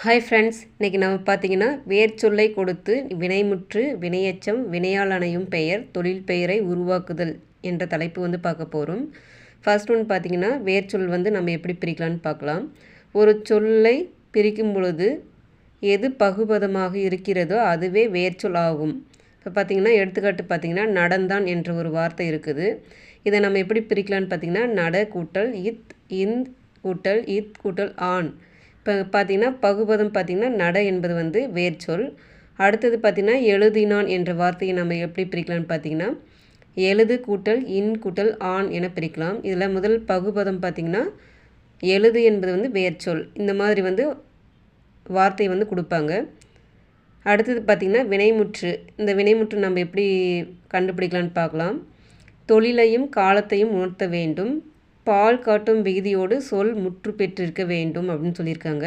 Hi friends, இன்றைக்கி நம்ம பார்த்தீங்கன்னா வேர்ச்சொல்லை கொடுத்து வினைமுற்று வினையெச்சம் வினையால் அணையும் பெயர் தொழில் பெயரை உருவாக்குதல் என்ற தலைப்பு வந்து பார்க்க போகிறோம். ஃபர்ஸ்ட் ஒன்று பார்த்தீங்கன்னா வேர்ச்சொல் வந்து நம்ம எப்படி பிரிக்கலான்னு பார்க்கலாம். ஒரு சொல்லை பிரிக்கும் பொழுது எது பகுபதமாக இருக்கிறதோ அதுவே வேர்ச்சொல் ஆகும். இப்போ பார்த்திங்கன்னா எடுத்துக்காட்டு பார்த்திங்கன்னா நடந்தான் என்ற ஒரு வார்த்தை இருக்குது. இதை நம்ம எப்படி பிரிக்கலான்னு பார்த்திங்கன்னா நட கூட்டல் இத் இந்த் கூட்டல் இத் கூட்டல் ஆண். இப்போ பார்த்திங்கன்னா பகுபதம் பார்த்திங்கன்னா நட என்பது வந்து வேர்ச்சொல். அடுத்தது பார்த்திங்கன்னா எழுதினான் என்ற வார்த்தையை நம்ம எப்படி பிரிக்கலாம்னு பார்த்திங்கன்னா எழுது கூட்டல் இன் கூட்டல் ஆண் என பிரிக்கலாம். இதில் முதல் பகுபதம் பார்த்திங்கன்னா எழுது என்பது வந்து வேர்ச்சொல். இந்த மாதிரி வந்து வார்த்தை வந்து கொடுப்பாங்க. அடுத்தது பார்த்திங்கன்னா வினைமுற்று. இந்த வினைமுற்று நம்ம எப்படி கண்டுபிடிக்கலான்னு பார்க்கலாம். தொழிலையும் காலத்தையும் உணர்த்த வேண்டும். பால் காட்டும் விகுதியோடு சொல் முற்று பெற்றிருக்க வேண்டும் அப்படின்னு சொல்லியிருக்காங்க.